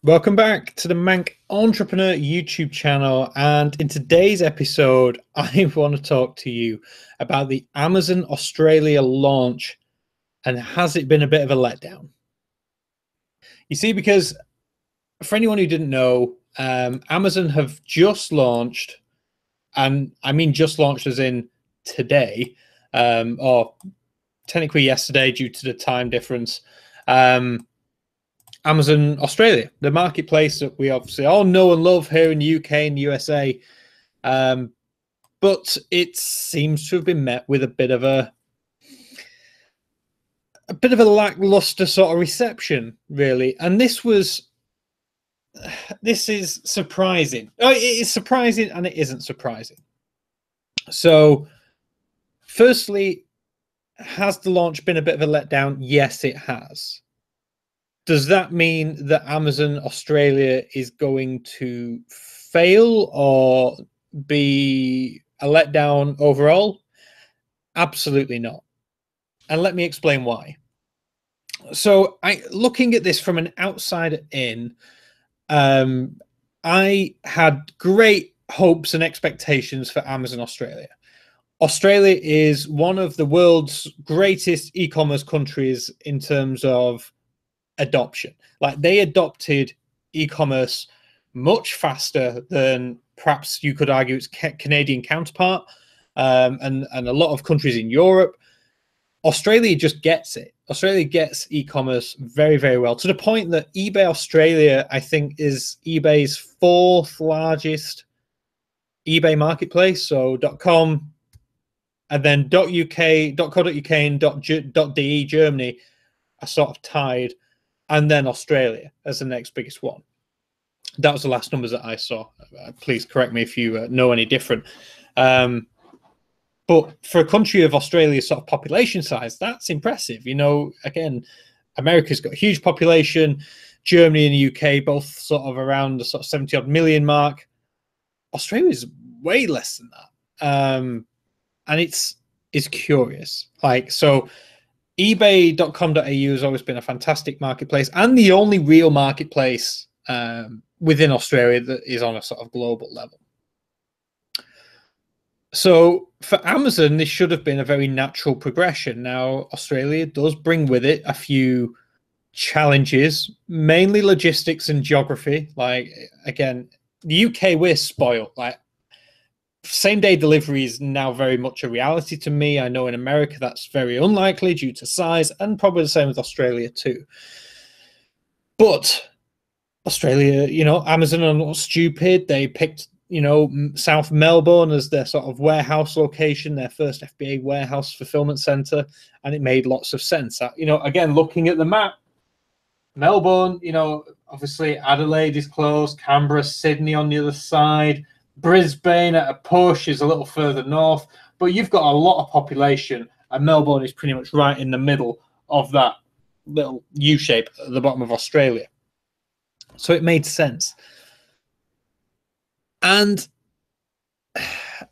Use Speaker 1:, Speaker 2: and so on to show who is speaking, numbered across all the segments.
Speaker 1: Welcome back to the Manc Entrepreneur YouTube channel. And in today's episode, I want to talk to you about the Amazon Australia launch and has it been a bit of a letdown? You see, because for anyone who didn't know, Amazon have just launched, and I mean just launched as in today, or technically yesterday due to the time difference. Amazon Australia, the marketplace that we obviously all know and love here in the UK and the USA. But it seems to have been met with a bit of a lackluster sort of reception, really. And this is surprising. It is surprising and it isn't surprising. So, firstly, has the launch been a bit of a letdown? Yes, it has. Does that mean that Amazon Australia is going to fail or be a letdown overall? Absolutely not. And let me explain why. So, looking at this from an outsider in, I had great hopes and expectations for Amazon Australia. Australia is one of the world's greatest e-commerce countries in terms of adoption. Like, they adopted e-commerce much faster than perhaps you could argue its Canadian counterpart, and a lot of countries in Europe. Australia just gets it. Australia gets e-commerce very, very well, to the point that eBay Australia, I think, is eBay's fourth largest eBay marketplace. So .com, and then .uk, .co.uk, and .de Germany are sort of tied, and then Australia as the next biggest one. That was the last numbers that I saw. Please correct me if you know any different. But for a country of Australia's sort of population size, that's impressive. You know, again, America's got a huge population. Germany and the UK both sort of around the sort of 70 odd million mark. Australia's way less than that. And it's curious. Like, so ebay.com.au has always been a fantastic marketplace and the only real marketplace within Australia that is on a sort of global level. So for Amazon, this should have been a very natural progression. Now, Australia does bring with it a few challenges, mainly logistics and geography. Like, again, the UK, we're spoiled. Like, same-day delivery is now very much a reality to me. I know in America that's very unlikely due to size, and probably the same with Australia too. But Australia, you know, Amazon are not stupid. They picked, you know, South Melbourne as their sort of warehouse location, their first FBA warehouse fulfillment center, and it made lots of sense. You know, again, looking at the map, Melbourne, you know, obviously Adelaide is close, Canberra, Sydney on the other side, Brisbane at a push is a little further north, but you've got a lot of population, and Melbourne is pretty much right in the middle of that little U shape at the bottom of Australia. So it made sense. And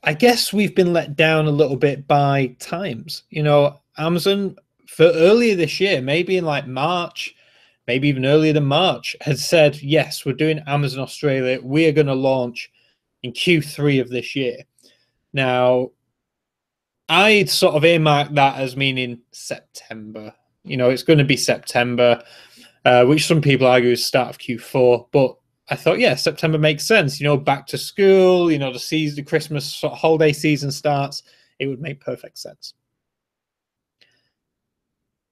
Speaker 1: I guess we've been let down a little bit by times. You know, Amazon, for earlier this year, maybe in like March, maybe even earlier than March, had said, yes, we're doing Amazon Australia. We are going to launch in Q3 of this year. Now, I'd sort of earmarked that as meaning September. You know, it's going to be September, which some people argue is start of Q4. But I thought, yeah, September makes sense. You know, back to school, you know, the Christmas sort of holiday season starts. It would make perfect sense.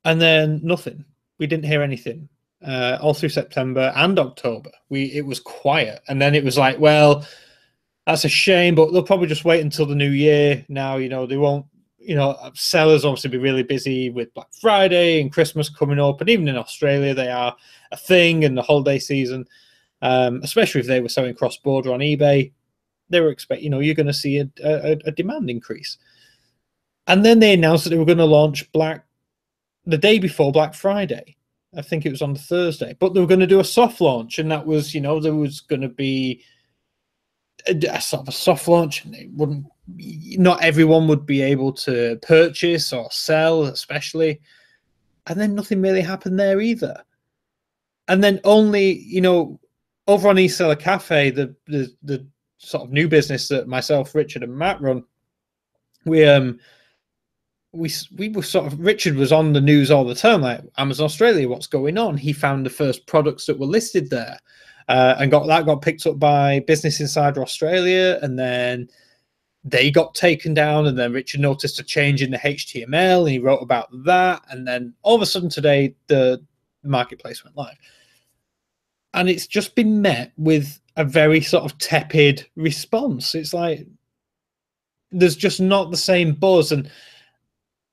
Speaker 1: And then nothing. We didn't hear anything all through September and October. It was quiet. And then it was like, well, that's a shame, but they'll probably just wait until the new year. Now, you know, they won't, you know, sellers obviously be really busy with Black Friday and Christmas coming up. And even in Australia, they are a thing in the holiday season, especially if they were selling cross-border on eBay. They were expecting, you know, you're going to see a demand increase. And then they announced that they were going to launch the day before Black Friday. I think it was on the Thursday, but they were going to do a soft launch. And that was, you know, there was going to be a sort of a soft launch, and not everyone would be able to purchase or sell, especially. And then nothing really happened there either. And then only, you know, over on eSeller Cafe, the sort of new business that myself, Richard, and Matt run, we were sort of, Richard was on the news all the time, like Amazon Australia, what's going on? He found the first products that were listed there, and got picked up by Business Insider Australia, and then they got taken down, and then Richard noticed a change in the HTML, and he wrote about that, and then all of a sudden today the marketplace went live, and it's just been met with a very sort of tepid response. It's like there's just not the same buzz, and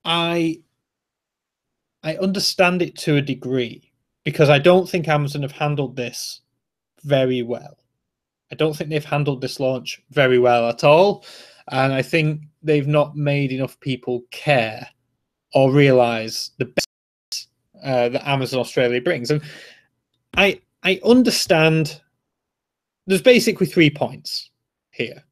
Speaker 1: I understand it to a degree, because I don't think Amazon have handled this very well. I don't think they've handled this launch very well at all. And I think they've not made enough people care or realize the benefits that Amazon Australia brings. And I understand there's basically 3 points here.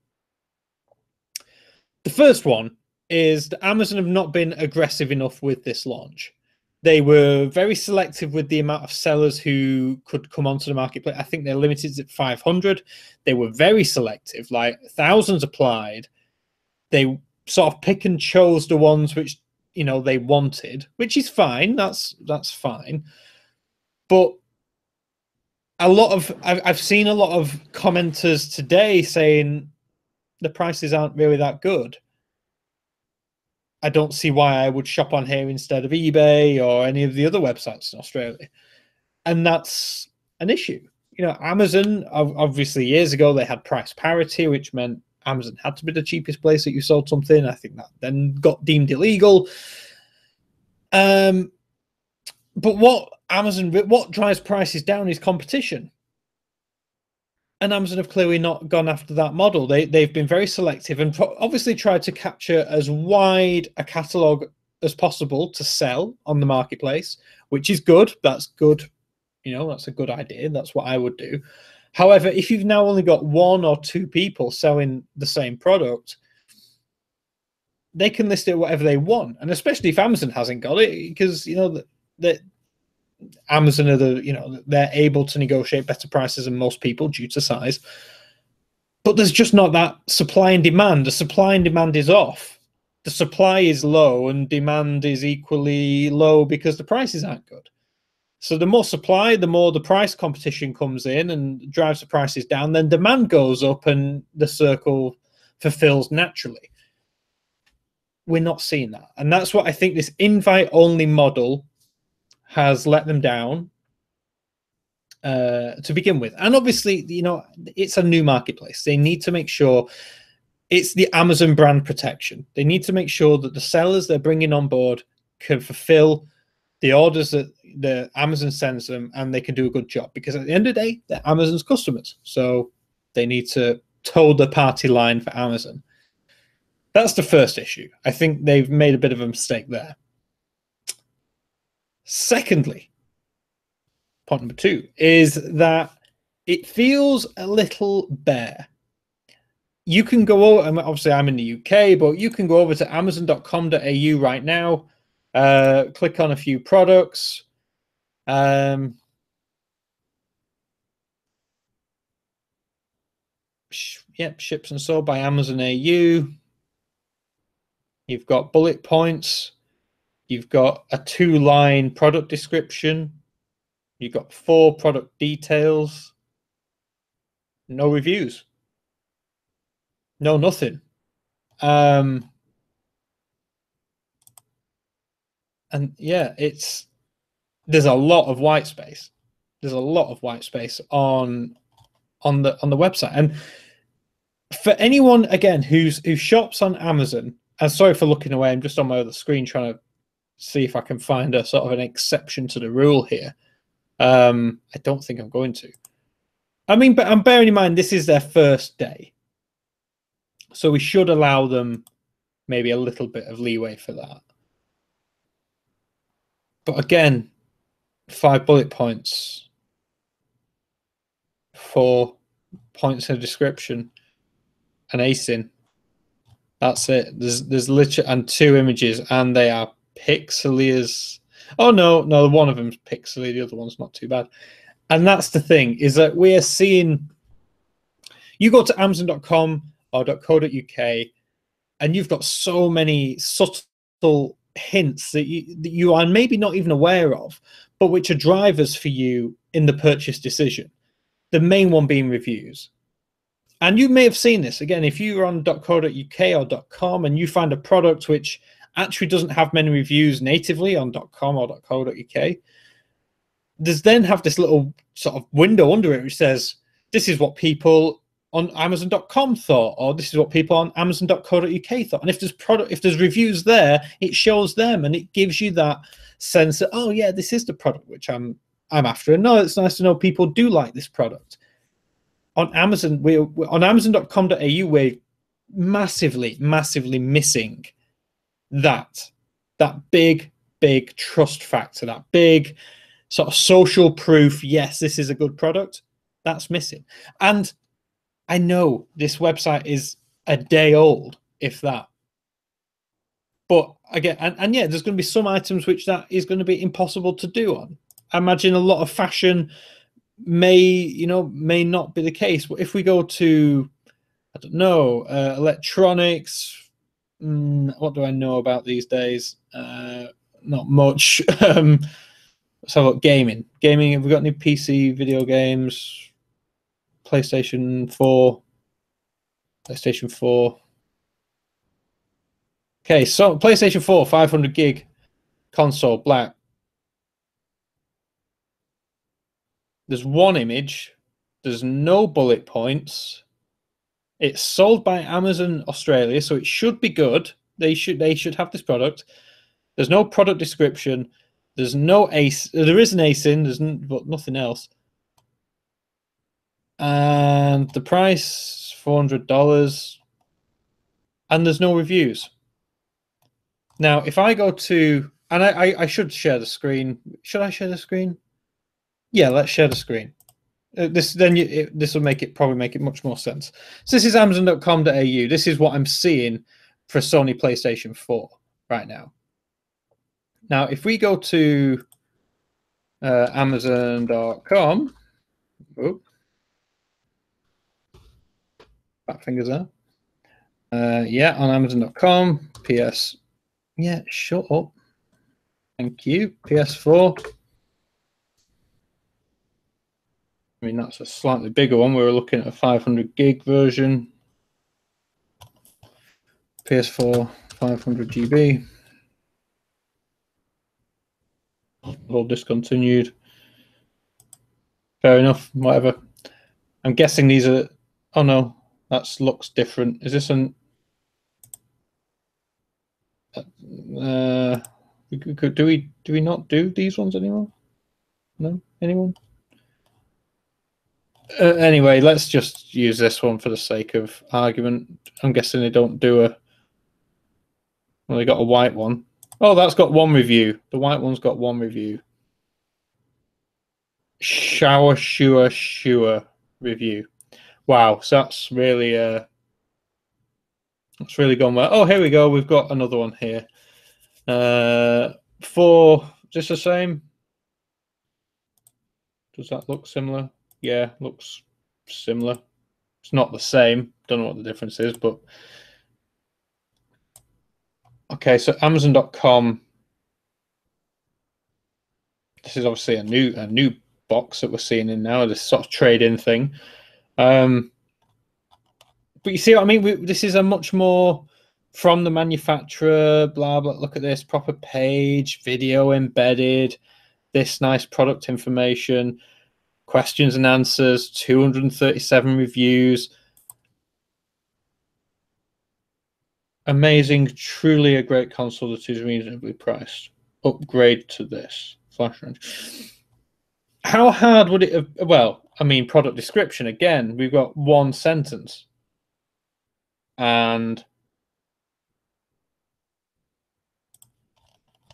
Speaker 1: The first one is that Amazon have not been aggressive enough with this launch. They were very selective with the amount of sellers who could come onto the marketplace. I think they're limited at 500. They were very selective, like thousands applied. They sort of pick and chose the ones which, you know, they wanted, which is fine. That's fine. But I've seen a lot of commenters today saying the prices aren't really that good. I don't see why I would shop on here instead of eBay or any of the other websites in Australia. And that's an issue. You know, Amazon, obviously years ago, they had price parity, which meant Amazon had to be the cheapest place that you sold something. I think that then got deemed illegal. But what drives prices down is competition. And Amazon have clearly not gone after that model. They've been very selective and obviously tried to capture as wide a catalogue as possible to sell on the marketplace, which is good. That's good. You know, that's a good idea. That's what I would do. However, if you've now only got 1 or 2 people selling the same product, they can list it whatever they want. And especially if Amazon hasn't got it, because, you know, that Amazon are they're able to negotiate better prices than most people due to size. But there's just not that supply and demand. The supply and demand is off. The supply is low and demand is equally low because the prices aren't good. So the more supply, the more the price competition comes in and drives the prices down, then demand goes up and the circle fulfills naturally. We're not seeing that. And that's what I think this invite-only model has let them down to begin with. And obviously, you know, it's a new marketplace. They need to make sure it's the Amazon brand protection. They need to make sure that the sellers they're bringing on board can fulfill the orders that the Amazon sends them, and they can do a good job, because at the end of the day, they're Amazon's customers. So they need to toe the party line for Amazon. That's the first issue. I think they've made a bit of a mistake there. Secondly, point number 2 is that it feels a little bare. You can go over, obviously I'm in the UK, but you can go over to amazon.com.au right now, click on a few products. Yep, ships and sold by Amazon AU. You've got bullet points. You've got a 2-line product description. You've got 4 product details. No reviews. No nothing. And yeah, there's a lot of white space. There's a lot of white space on the website. And for anyone again who shops on Amazon, and sorry for looking away, I'm just on my other screen trying to see if I can find a sort of an exception to the rule here. I don't think I'm going to. I mean, but I'm bearing in mind this is their first day, so we should allow them maybe a little bit of leeway for that. But again, 5 bullet points, 4 points of description, an ASIN. That's it. There's literally, and 2 images, and they are pixely as. Oh no, one of them's pixely, the other one's not too bad. And that's the thing, is that we are seeing, you go to Amazon.com or .co.uk, and you've got so many subtle hints that you are maybe not even aware of, but which are drivers for you in the purchase decision. The main one being reviews. And you may have seen this again if you're on .co.uk or .com and you find a product which actually doesn't have many reviews natively on .com or .co.uk. There's then have this little sort of window under it which says this is what people on Amazon.com thought, or this is what people on Amazon.co.uk thought. And if there's reviews there, it shows them and it gives you that sense that, oh yeah, this is the product which I'm after. And no, it's nice to know people do like this product. On Amazon, we're on Amazon.com.au, we're massively missing that big trust factor, that big sort of social proof. Yes, this is a good product. That's missing. And I know this website is a day old, if that. But again, and yeah, there's going to be some items which that is going to be impossible to do on. I imagine a lot of fashion may not be the case. But if we go to, I don't know, electronics, what do I know about these days? Not much. Let's have a look. Gaming. Have we got any PC video games? PlayStation 4. Okay, so PlayStation 4, 500 gig console, black. There's one image. There's no bullet points. It's sold by Amazon Australia, so it should be good. They should have this product. There's no product description. There's no ace. There is an ASIN, but nothing else. And the price, $400. And there's no reviews. Now, if I go to, and I should share the screen. Should I share the screen? Yeah, let's share the screen. This will probably make it much more sense. So this is Amazon.com.au. This is what I'm seeing for Sony PlayStation 4 right now. Now, if we go to Amazon.com, fat fingers there. Yeah, on Amazon.com, PS. Yeah, shut up. Thank you. PS4. I mean, that's a slightly bigger one. We were looking at a 500 gig version. PS4, 500 GB. All discontinued. Fair enough, whatever. I'm guessing these are... Oh, no. That looks different. Is this an... do we not do these ones anymore? No? Anyone? Anyway, let's just use this one for the sake of argument. I'm guessing they don't do a... Well, they got a white one. Oh, that's got one review. The white one's got one review. Shower review. Wow, so that's really gone well. Oh, here we go. We've got another one here. For just the same. Does that look similar? Yeah, looks similar. It's not the same. Don't know what the difference is, but okay. So Amazon.com. This is obviously a new box that we're seeing in now. This sort of trade-in thing. But you see what I mean? This is a much more from the manufacturer. Blah blah. Look at this proper page, video embedded. This nice product information. Questions and answers, 237 reviews. Amazing, truly a great console that is reasonably priced. Upgrade to this. Flash range. How hard would it have... Well, I mean, product description, again, we've got one sentence. And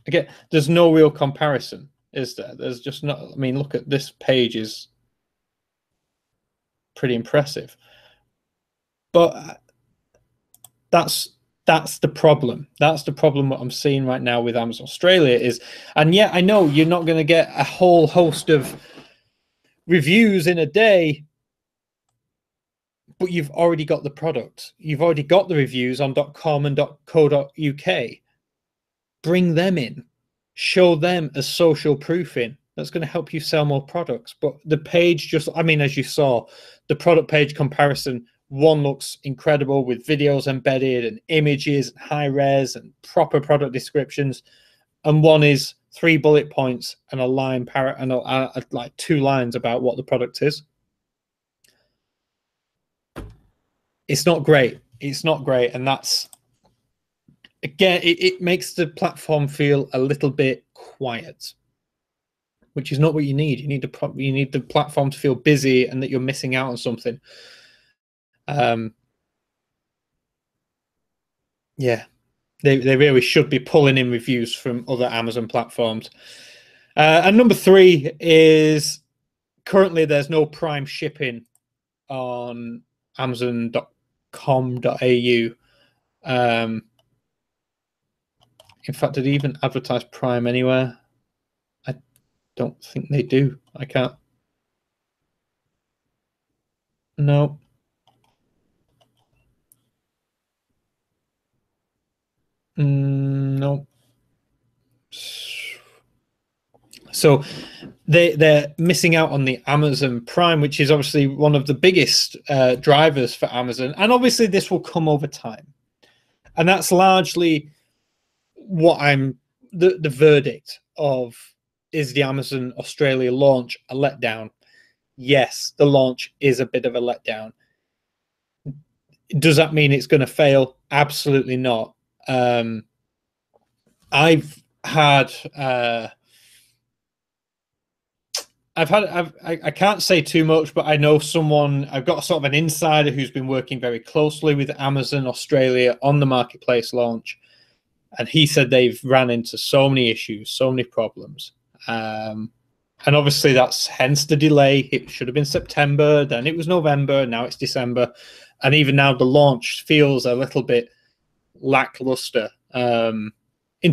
Speaker 1: again, there's no real comparison, is there? There's just not... I mean, look at this page is pretty impressive. But that's the problem. That's the problem what I'm seeing right now with Amazon Australia is, and yeah, I know you're not going to get a whole host of reviews in a day, but you've already got the product. You've already got the reviews on .com and .co.uk. Bring them in. Show them as social proofing. That's going to help you sell more products. But the page just, I mean, as you saw, the product page comparison, one looks incredible with videos embedded and images, and high res and proper product descriptions. And one is 3 bullet points and a line and like 2 lines about what the product is. It's not great. It's not great. And that's, again, it makes the platform feel a little bit quiet, which is not what you need. You need the platform to feel busy and that you're missing out on something. Yeah, they really should be pulling in reviews from other Amazon platforms. And number 3 is currently there's no Prime shipping on Amazon.com.au. In fact, did they even advertise Prime anywhere? I don't think they do. I can't. No. No. So they're missing out on the Amazon Prime, which is obviously one of the biggest drivers for Amazon. And obviously this will come over time. And that's largely what the verdict of, is the Amazon Australia launch a letdown? Yes, the launch is a bit of a letdown. Does that mean it's going to fail? Absolutely not. I can't say too much, but I know someone, I've got sort of an insider who's been working very closely with Amazon Australia on the marketplace launch. And he said they've ran into so many issues, so many problems. And obviously that's hence the delay. It should have been September, then it was November, now it's December. And even now the launch feels a little bit lackluster. In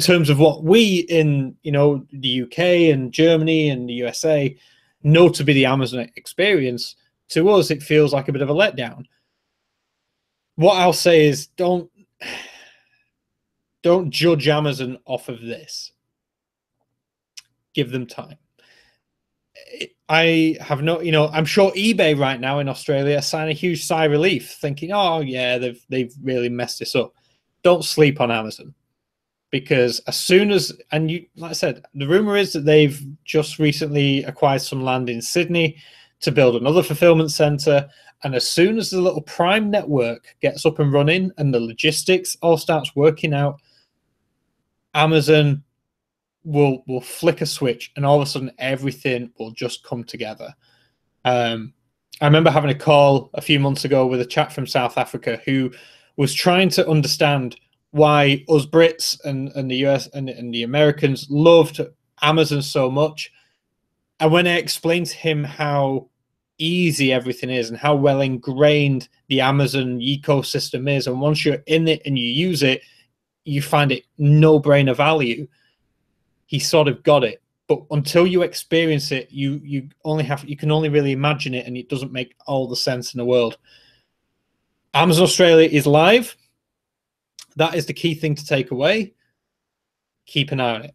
Speaker 1: terms of what we in, the UK and Germany and the USA know to be the Amazon experience, to us, it feels like a bit of a letdown. What I'll say is don't judge Amazon off of this. Give them time. I have no, I'm sure eBay right now in Australia sign a huge sigh of relief, thinking, oh yeah, they've really messed this up. Don't sleep on Amazon, because as soon as, and you, like I said, the rumor is that they've just recently acquired some land in Sydney to build another fulfillment center. And as soon as the little Prime network gets up and running and the logistics all starts working out, Amazon will flick a switch and all of a sudden everything will just come together. I remember having a call a few months ago with a chap from South Africa who was trying to understand why us Brits and the US and the Americans loved Amazon so much. And when I explained to him how easy everything is and how well ingrained the Amazon ecosystem is, and once you're in it and you use it, you find it no-brainer value, he sort of got it. But until you experience it, you can only really imagine it, and it doesn't make all the sense in the world. Amazon Australia is live. That is the key thing to take away. Keep an eye on it,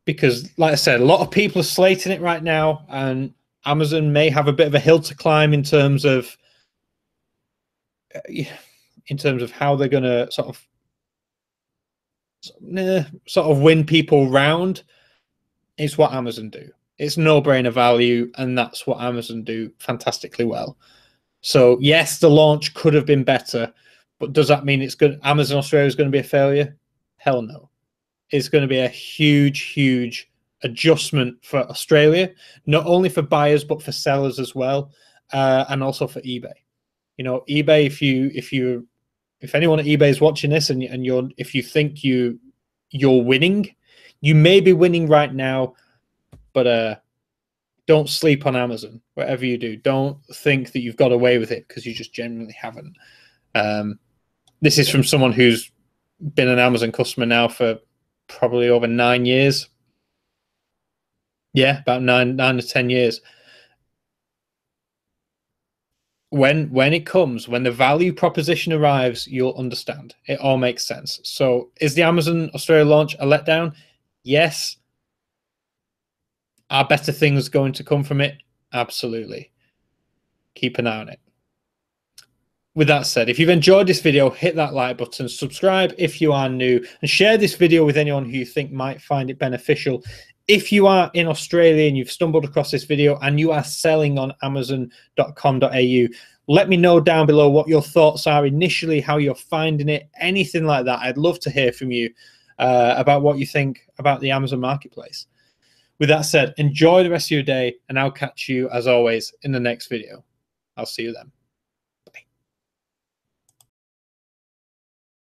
Speaker 1: because, like I said, a lot of people are slating it right now, and Amazon may have a bit of a hill to climb in terms of how they're going to sort of win people round. It's what Amazon do. It's no-brainer value, and that's what Amazon do fantastically well. So yes, the launch could have been better, but does that mean it's good? Amazon Australia is going to be a failure? Hell no. It's going to be a huge, huge adjustment for Australia, not only for buyers but for sellers as well, and also for eBay. eBay. If anyone at eBay is watching this, and if you think you're winning, you may be winning right now, but don't sleep on Amazon. Whatever you do, don't think that you've got away with it, because you just genuinely haven't. This is from someone who's been an Amazon customer now for probably over 9 years. Yeah, about nine to 10 years. when it comes, when the value proposition arrives, you'll understand. It all makes sense. So is the Amazon Australia launch a letdown? Yes. Are better things going to come from it? Absolutely. Keep an eye on it. With that said, if you've enjoyed this video, hit that like button, subscribe if you are new, and share this video with anyone who you think might find it beneficial. If you are in Australia and you've stumbled across this video and you are selling on amazon.com.au, let me know down below what your thoughts are initially, how you're finding it, anything like that. I'd love to hear from you about what you think about the Amazon marketplace. With that said, enjoy the rest of your day, and I'll catch you, as always, in the next video. I'll see you then.